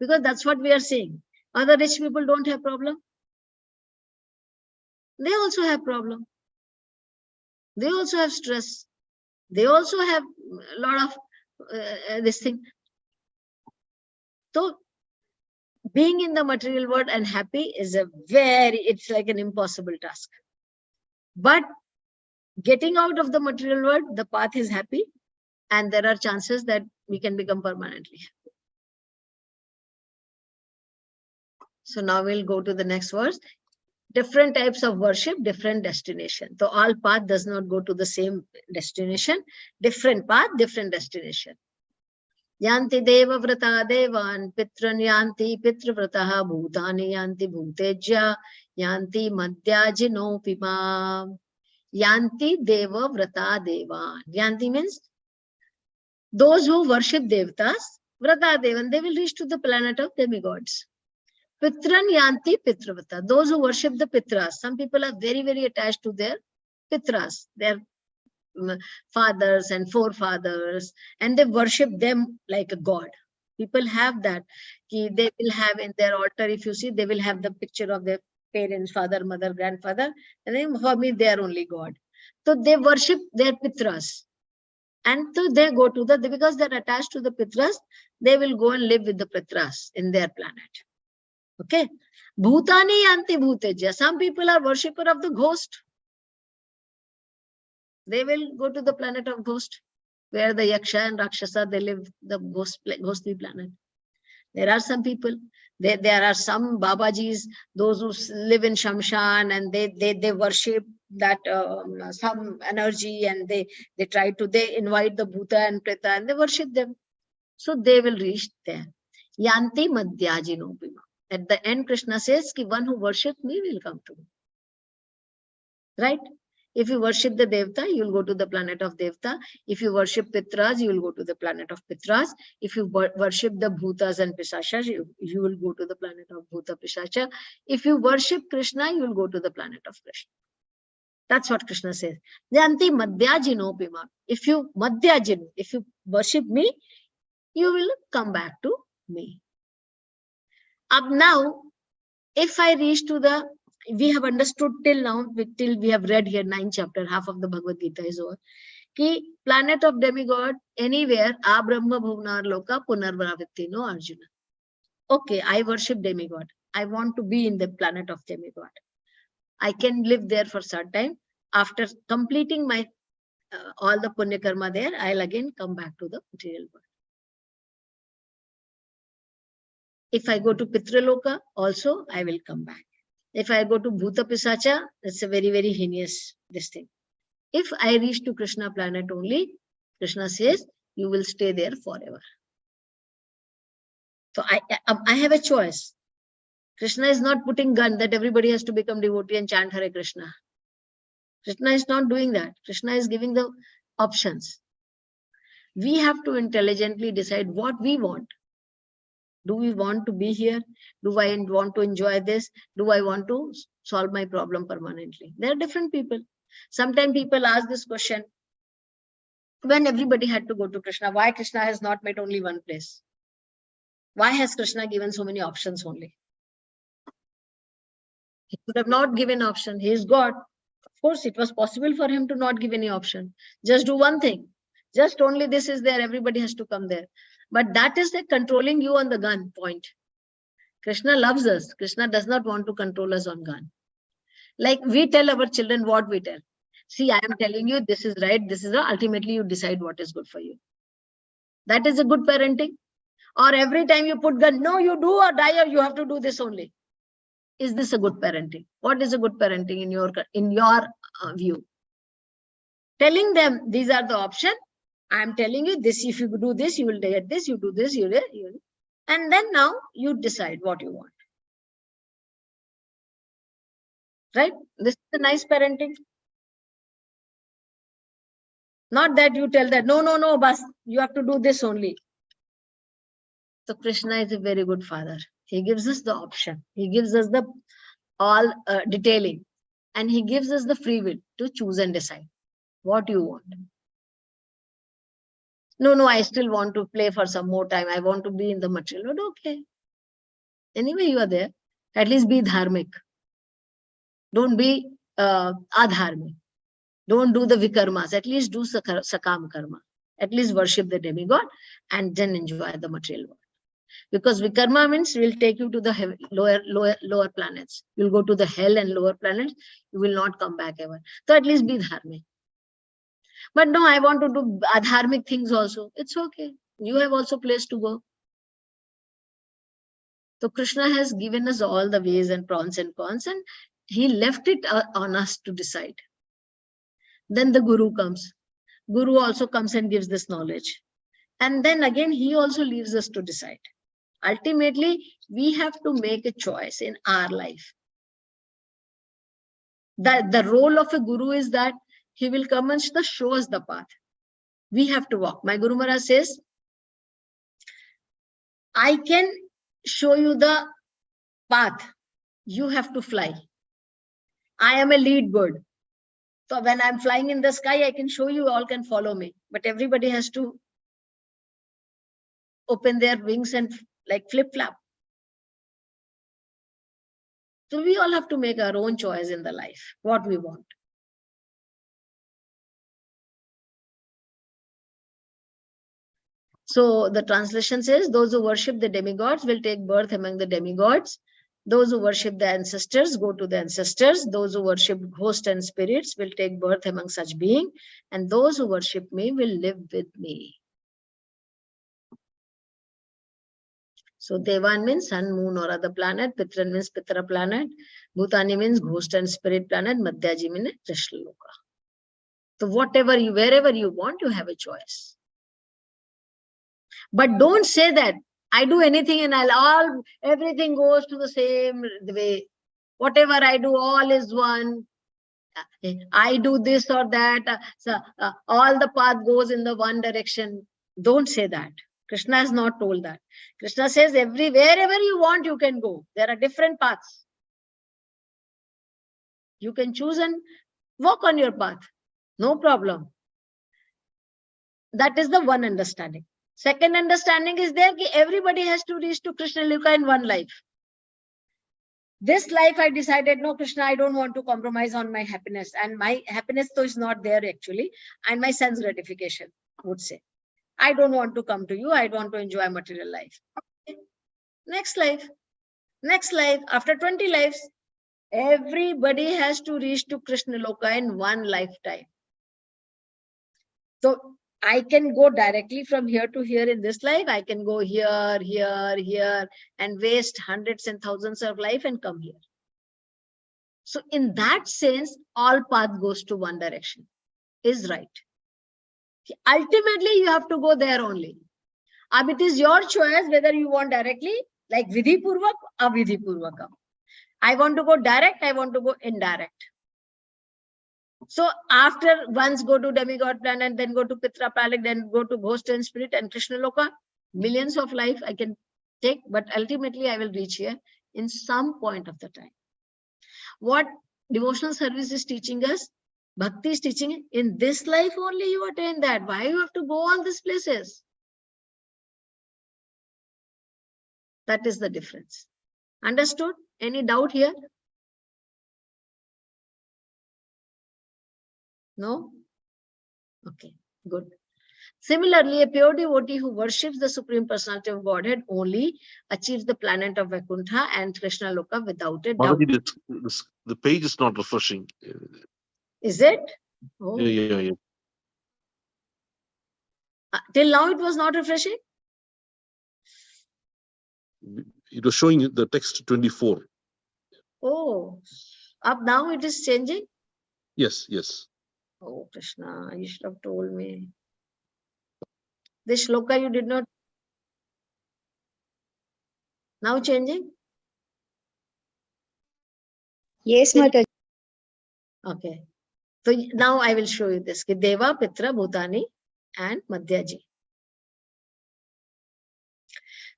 because that's what we are saying. Other rich people don't have problem. They also have problem. They also have stress. They also have a lot of this thing. So being in the material world and happy is it's like an impossible task. But getting out of the material world, the path is happy, and there are chances that we can become permanently happy. So now we'll go to the next verse. Different types of worship, different destination. So all path does not go to the same destination. Different path, different destination. Yanti deva vrata devan, pitran yanti pitravrataha, bhutani yanti bhutejya, yanti madhyajino pima. Yanti deva vrata devan. Yanti means those who worship devatas, vrata devan, they will reach to the planet of demigods. Pitran yanti pitravrata, those who worship the pitras. Some people are very, very attached to their pitras, their fathers and forefathers, and they worship them like a god. People have that. They will have in their altar, if you see, they will have the picture of their parents, father, mother, grandfather, and then for me, they are only God. So they worship their pitras. And so they go to because they're attached to the pitras, they will go and live with the pitras in their planet. Okay. Bhutani yanti bhutejya. Some people are worshipper of the ghost. They will go to the planet of ghost, where the Yaksha and Rakshasa, they live, the ghostly planet. There are some people, there are some Babajis, those who live in Shamshan, and they worship that some energy, and they invite the Bhuta and Preta and they worship them. So they will reach there. Yanti madhyajino pima. At the end, Krishna says, ki one who worships me will come to me. Right? If you worship the Devta, you will go to the planet of Devta. If you worship Pitras, you will go to the planet of Pitras. If you worship the Bhutas and Pisachas, you will go to the planet of Bhuta Pisacha. If you worship Krishna, you will go to the planet of Krishna. That's what Krishna says. Yanti madhyajino pima. If you worship me, you will come back to me. Up now, if I reach to we have understood till now, till we have read here 9th chapter, half of the Bhagavad Gita is over. Ki planet of demigod, anywhere, a Brahma Bhuvanar Loka Punarvravitti no Arjuna. Okay, I worship demigod. I want to be in the planet of demigod. I can live there for some time. After completing my all the punya karma there, I'll again come back to the material world. If I go to Pitraloka, also I will come back. If I go to Bhuta Pisacha, that's a very, very heinous this thing. If I reach to Krishna planet only, Krishna says, you will stay there forever. So I have a choice. Krishna is not putting gun that everybody has to become devotee and chant Hare Krishna. Krishna is not doing that. Krishna is giving the options. We have to intelligently decide what we want. Do we want to be here? Do I want to enjoy this? Do I want to solve my problem permanently? There are different people. Sometimes people ask this question, when everybody had to go to Krishna, why Krishna has not met only one place? Why has Krishna given so many options only? He could have not given option. He is God. Of course, it was possible for him to not give any option. Just do one thing. Just only this is there. Everybody has to come there. But that is the controlling you on the gun point. Krishna loves us. Krishna does not want to control us on gun. Like we tell our children what we tell. See, I am telling you, this is right. This is wrong. Ultimately, you decide what is good for you. That is a good parenting. Or every time you put gun, no, you do or die or you have to do this only. Is this a good parenting? What is a good parenting in your view? Telling them these are the options. I am telling you this, if you do this, you will get this, you do this, you will. And then now you decide what you want. Right? This is a nice parenting. Not that you tell that, no, bas, you have to do this only. So Krishna is a very good father. He gives us the option. He gives us the all detailing. And he gives us the free will to choose and decide what you want. No, I still want to play for some more time. I want to be in the material world. Okay. Anyway, you are there. At least be dharmic. Don't be adharmic. Don't do the vikarmas. At least do sakam karma. At least worship the demigod and then enjoy the material world. Because vikarma means will take you to the lower planets. You'll go to the hell and lower planets. You will not come back ever. So at least be dharmic. But no, I want to do adharmic things also. It's okay. You have also place to go. So Krishna has given us all the ways and pros and cons, and he left it on us to decide. Then the Guru comes. Guru also comes and gives this knowledge. And then again, he also leaves us to decide. Ultimately, we have to make a choice in our life. The role of a Guru is that he will come and show us the path. We have to walk. My Guru Maharaj says, I can show you the path. You have to fly. I am a lead bird. So when I'm flying in the sky, I can show you, all can follow me. But everybody has to open their wings and like flip-flap. So we all have to make our own choice in the life, what we want. So the translation says, those who worship the demigods will take birth among the demigods. Those who worship the ancestors go to the ancestors. Those who worship ghosts and spirits will take birth among such beings. And those who worship me will live with me. So Devan means sun, moon or other planet. Pitran means Pitra planet. Bhutani means ghost and spirit planet. Madhyaji means Krishna-loka. So whatever you, wherever you want, you have a choice. But don't say that I do anything and everything goes to the same way. Whatever I do, all is one. I do this or that. All the path goes in the one direction. Don't say that. Krishna has not told that. Krishna says wherever you want, you can go. There are different paths. You can choose and walk on your path. No problem. That is the one understanding. Second understanding is there that everybody has to reach to Krishna Loka in one life. This life I decided, no, Krishna, I don't want to compromise on my happiness. And my happiness though is not there actually. And my sense gratification, would say. I don't want to come to you. I want to enjoy material life. Okay. Next life. Next life. After 20 lives, everybody has to reach to Krishna Loka in one lifetime. So I can go directly from here to here in this life. I can go here, here, and waste hundreds and thousands of life and come here. So in that sense, all path goes to one direction, is right. Ultimately, you have to go there only. It is your choice whether you want directly, like Vidhi Purvak or Vidhi Purvakam. I want to go direct, I want to go indirect. So after once go to demigod planet, then go to Pitra planet, then go to ghost and spirit and Krishna Loka, millions of life I can take, but ultimately I will reach here in some point of the time. What devotional service is teaching us, bhakti is teaching, in this life only you attain that. Why you have to go all these places? That is the difference. Understood? Any doubt here? No? Okay, good. Similarly, a pure devotee who worships the Supreme Personality of Godhead only achieves the planet of Vaikuntha and Krishna Loka without a doubt. The page is not refreshing. Is it? Oh. Yeah. Till now it was not refreshing? It was showing the text 24. Oh, up now it is changing? Yes. Oh, Krishna, you should have told me. This shloka you did not. Now changing? Yes, Mataji. Okay. So now I will show you this. Deva, Pitra, Bhutani and Madhyaji.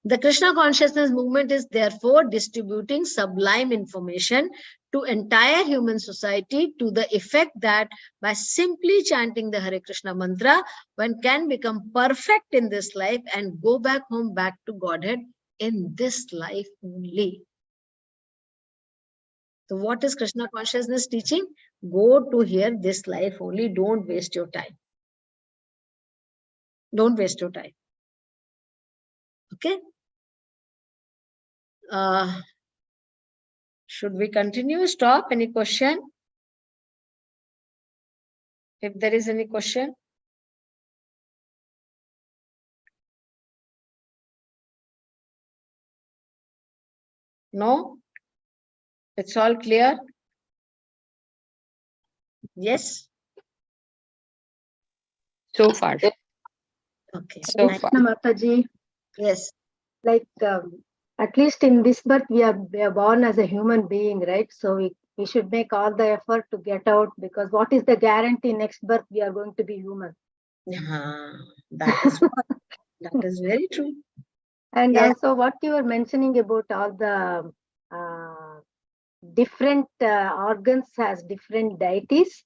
The Krishna consciousness movement is therefore distributing sublime information to entire human society to the effect that by simply chanting the Hare Krishna mantra, one can become perfect in this life and go back home, back to Godhead in this life only. So what is Krishna consciousness teaching? Go to here this life only. Don't waste your time. Don't waste your time. Okay. Should we continue? Stop? Any question? If there is any question. No? It's all clear? Yes? So far. Okay. So far. Mataji, Yes. like at least in this birth we are born as a human being, right? So we should make all the effort to get out, because what is the guarantee next birth we are going to be human? That is what, that is very true. And Yes. also what you were mentioning about all the different organs has different deities.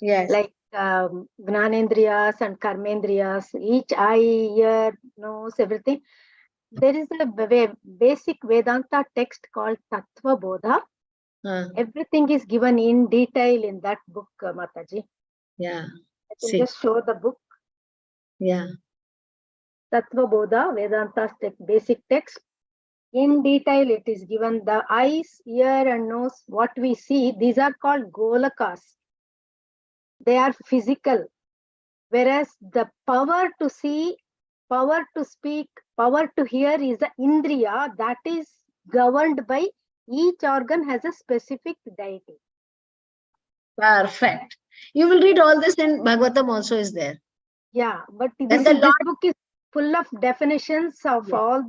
Yes. Like Gnanendriyas and Karmendriyas, each eye, ear, nose, everything. There is a basic Vedanta text called Tattva Bodha. Everything is given in detail in that book, Mataji. Yeah. I can just show the book. Yeah. Tattva Bodha, Vedanta's basic text. In detail, it is given the eyes, ear, and nose. What we see, these are called Golakas. They are physical. Whereas the power to see, power to speak, power to hear is the Indriya, that is governed by each organ has a specific deity. Perfect. You will read all this in Bhagavatam also is there. Yeah, but Then this book is full of definitions of all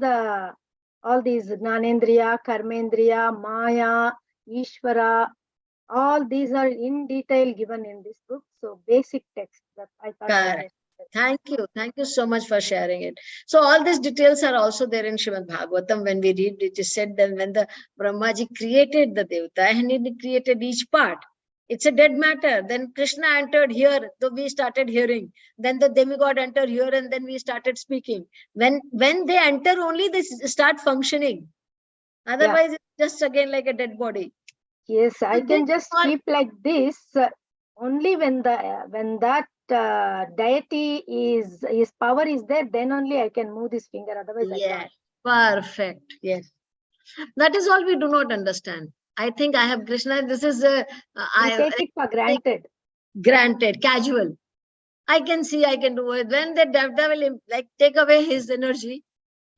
these Gnanendriya, Karmendriya, Maya, Ishvara, all these are in detail given in this book. So basic text that I thought. Correct. Thank you. Thank you so much for sharing it. So all these details are also there in Srimad Bhagavatam. When we read, it is said that when the Brahmaji created the Devata and he created each part, it's a dead matter. Then Krishna entered here, so we started hearing. Then the demigod entered here and then we started speaking. When they enter only, they start functioning. Otherwise, it's just again like a dead body. Yes, I can just keep like this only when that deity his power is there, then only I can move this finger. Otherwise, I can't. Perfect. Yes, that is all we do not understand. I think I have Krishna. This is I take it for granted. Granted, casual. I can see, I can do it. When the devta will like take away his energy,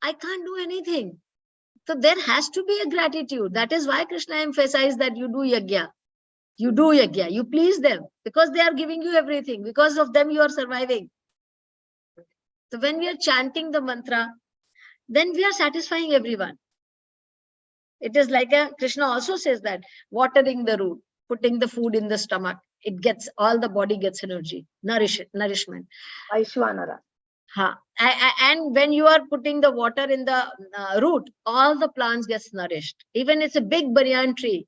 I can't do anything. So there has to be a gratitude. That is why Krishna emphasized that you do yajna. You do yajna. You please them because they are giving you everything. Because of them, you are surviving. So when we are chanting the mantra, then we are satisfying everyone. It is like Krishna also says that watering the root, putting the food in the stomach, it gets, all the body gets energy, nourishment. Vaishwanara. And when you are putting the water in the root, all the plants gets nourished. Even it's a big banyan tree,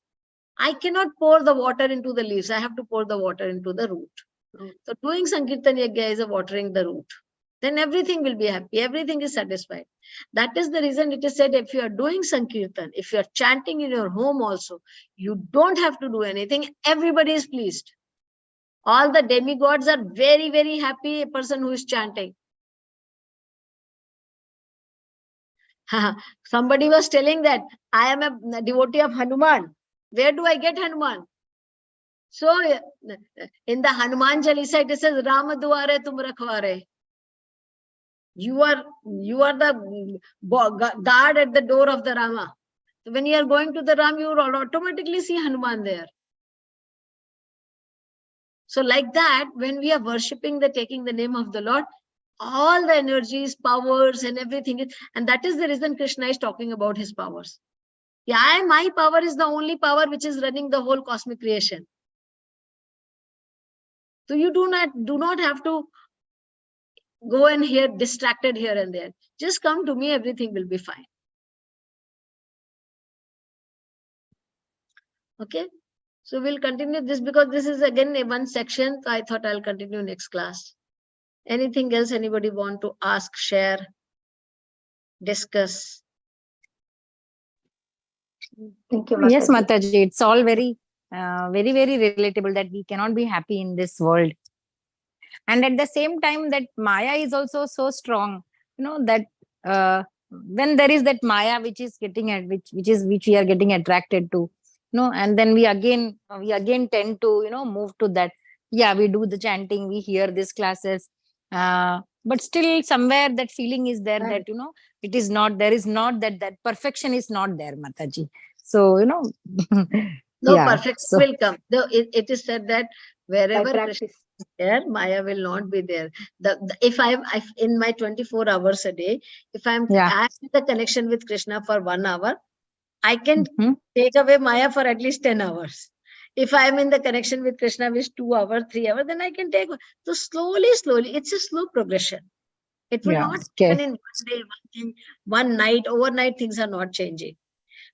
I cannot pour the water into the leaves. I have to pour the water into the root. So doing Sankirtan Yajna is a watering the root. Then everything will be happy. Everything is satisfied. That is the reason it is said, if you are doing Sankirtan, if you are chanting in your home also, you don't have to do anything. Everybody is pleased. All the demigods are very, very happy, a person who is chanting. Somebody was telling that I am a devotee of Hanuman. Where do I get Hanuman? So in the Hanuman Chalisa, it says, Rama duare tum rakhware. You are the guard at the door of the Rama. So when you are going to the Ram, you will automatically see Hanuman there. So like that, when we are worshipping, taking the name of the Lord, all the energies, powers and everything, and that is the reason Krishna is talking about his powers. Yeah, my power is the only power which is running the whole cosmic creation. So you do not have to go and hear distracted here and there. Just come to me, everything will be fine. Okay, so we'll continue this because this is again a one section. So I thought I'll continue next class. Anything else anybody want to ask, share, discuss? Thank you, Mataji. Yes, Mataji, it's all very, very, very relatable that we cannot be happy in this world. And at the same time, that Maya is also so strong, that when there is that Maya which is getting at which we are getting attracted to, and then we again tend to move to that. Yeah, we do the chanting, we hear these classes, but still somewhere that feeling is there that it is not, there is not that perfection is not there, Mataji. So No, yeah, perfection so will come. Though it is said that wherever By Krishna practice. is there, Maya will not be there. If I'm in my 24 hours a day, if I'm in the connection with Krishna for 1 hour, I can take away Maya for at least 10 hours. If I'm in the connection with Krishna with 2 hours, 3 hours, then I can take. So slowly, it's a slow progression. It will not happen in 1 day, 1 night, overnight. Things are not changing.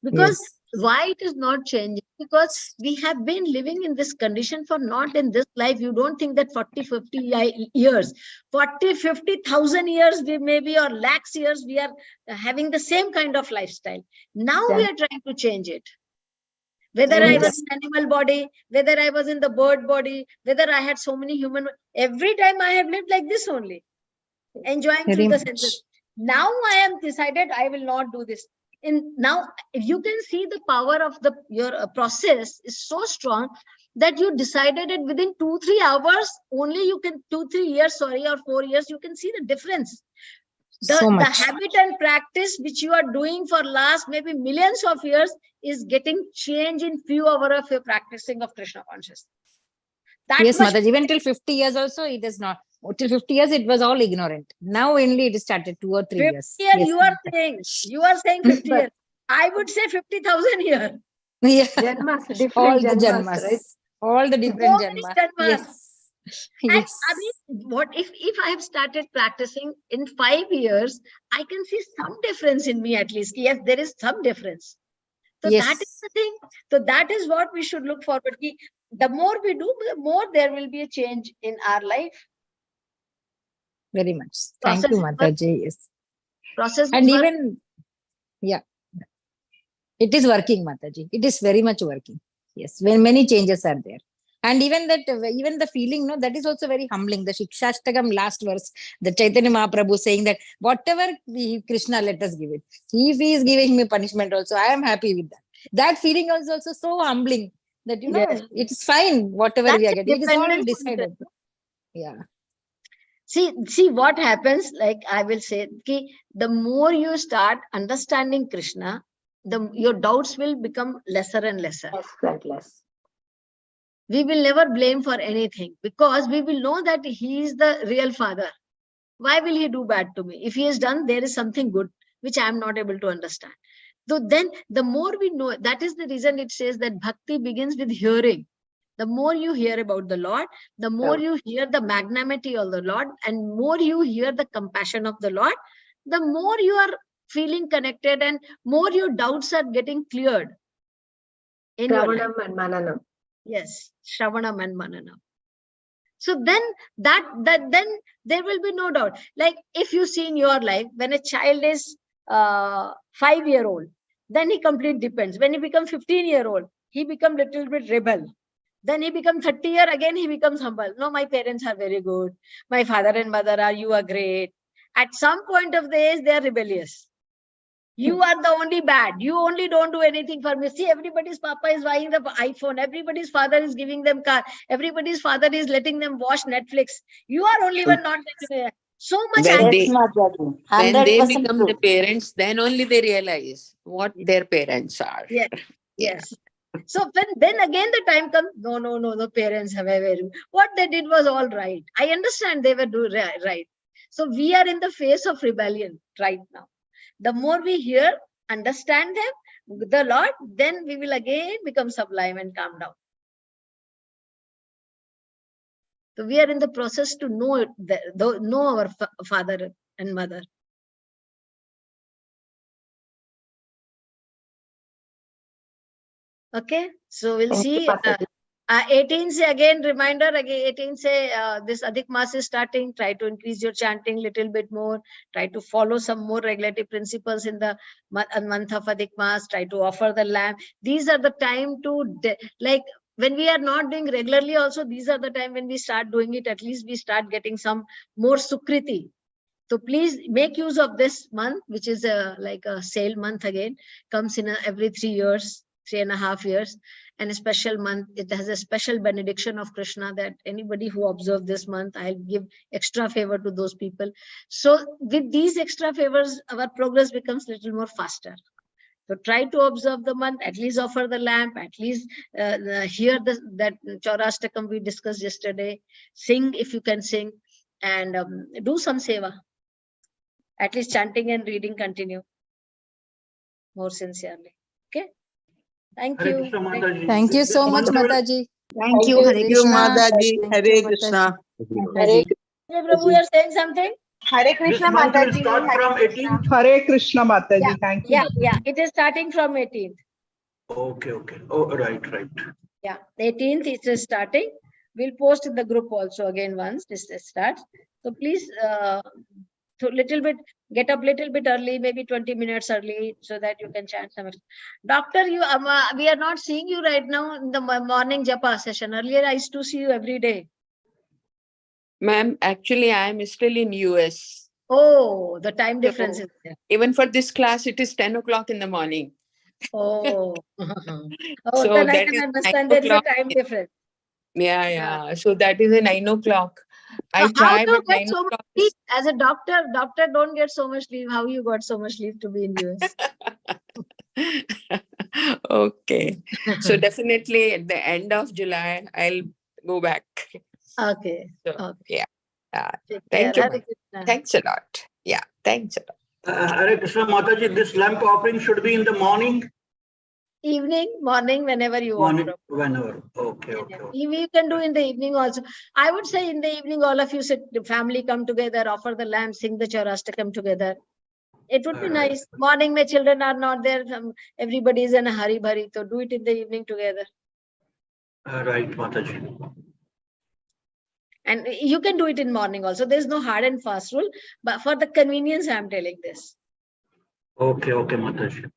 Because why it is not changing? Because we have been living in this condition for not in this life. You don't think that 40, 50 years, 40, 50,000 years, we maybe, or lakhs years, we are having the same kind of lifestyle. Now we are trying to change it. Whether I was in animal body, whether I was in the bird body, whether I had so many human, every time I have lived like this only, enjoying through the senses. Now I am decided I will not do this. Now you can see the power of your process is so strong that you decided it within 2-3 hours only. You can 2-3 years, or 4 years, you can see the difference. The habit and practice which you are doing for last maybe millions of years is getting change in few hours of your practicing of Krishna consciousness. Yes, Mataji, even till 50 years also it is not. Till 50 years it was all ignorant. Now only it started 2 or 3 years. Yes. You are saying 50 years. I would say 50,000 years. Yeah. Janmas, different all the janmas, right? All the different janmas. Yes. Yes. I mean, what if I have started practicing in 5 years, I can see some difference in me at least. Yes, there is some difference. So that is the thing. So that is what we should look forward to. The more we do, the more there will be a change in our life. Very much. Thank you, Mataji. Yes. Process and even, it is working, Mataji. It is very much working. Yes, when many changes are there. And even the feeling, that is also very humbling. The Shikshashtakam last verse, the Chaitanya Mahaprabhu saying that whatever Krishna, let us give it. If he is giving me punishment also, I am happy with that. That feeling is also so humbling that, it's fine, whatever we are getting. It is all decided. Yeah. See what happens, like I will say, the more you start understanding Krishna, your doubts will become lesser and lesser. Less. We will never blame for anything because we will know that he is the real father. Why will he do bad to me? If he has done, there is something good which I am not able to understand. So then the more we know, that is the reason it says that bhakti begins with hearing. The more you hear about the Lord, the more you hear the magnanimity of the Lord, and more you hear the compassion of the Lord, the more you are feeling connected and more your doubts are getting cleared in your life. Shravanam and Mananam. Yes, Shravanam and Mananam. So then then there will be no doubt. Like if you see in your life, when a child is 5-year-old, then he completely depends. When he becomes 15-year-old, he becomes little bit rebel. Then he becomes 30 year, again he becomes humble. No, my parents are very good. My father and mother are, you are great. At some point of the age, they are rebellious. You are the only bad. You only don't do anything for me. See, everybody's papa is buying the iPhone. Everybody's father is giving them car. Everybody's father is letting them watch Netflix. You are only one not letting them. So much When angry. when they become the parents, then only they realize what their parents are. Yes. Yeah. Yes. So then again the time comes, no, parents have ever, what they did was all right. I understand they were doing right. So we are in the face of rebellion right now. The more we hear, understand them, the Lord, then we will again become sublime and calm down. So we are in the process to know our father and mother. Okay, so we'll see. 18 say again, reminder again, 18 say this Adhik Maas is starting. Try to increase your chanting little bit more. Try to follow some more regulative principles in the month of Adhik Maas. Try to offer the lamb. These are the time to, like when we are not doing regularly also, these are the time when we start doing it. At least we start getting some more sukriti. So please make use of this month, which is like a sale month again, comes in every 3 years, 3.5 years, and a special month. It has a special benediction of Krishna that anybody who observe this month, I'll give extra favor to those people. So with these extra favors, our progress becomes a little more faster. So try to observe the month, at least offer the lamp, at least hear that Chaurashtakam we discussed yesterday, sing if you can sing, and do some seva. At least chanting and reading continue more sincerely. Okay. Thank you. Thank you so much, Mataji. Thank you, Hare Krishna. Mataji. Thank Hare you, Krishna. Hare Prabhu, you are saying something? Hare Krishna, Mataji. Start from 18th. Hare Krishna, Mataji. Thank you. Yeah. It is starting from 18th. Okay. Oh, right. Yeah, 18th it is starting. We'll post in the group also again once this starts. So please, so get up little bit early, maybe 20 minutes early, so that you can chant some. Doctor, we are not seeing you right now in the morning japa session. Earlier I used to see you every day. Ma'am, actually, I am still in US. Oh, the time difference is there. Even for this class, it is 10 o'clock in the morning. Oh, So then I that can is understand 9 there is a o'clock. time difference. Yeah. So that is a 9 o'clock. I So how try, do you but get 9 so much o'clock leave? is... As a doctor don't get so much leave. How you got so much leave to be in US? Okay. So definitely at the end of July, I'll go back. Okay. So, Okay. yeah. Take Thank care. you. Ma'am. Thanks a lot. Yeah. Thanks a lot. Hare Krishna, Mataji. This lamp offering should be in the morning. Evening, morning, whenever you Morning, want. whenever. Okay. You can do in the evening also. I would say in the evening, all of you sit, the family come together, offer the lamp, sing the Chaurashtakam together. It would be Right. nice. Morning, my children are not there. Everybody is in a hurry, so do it in the evening together. Right, Mataji. And you can do it in morning also. There's no hard and fast rule, but for the convenience, I'm telling this. Okay, Mataji.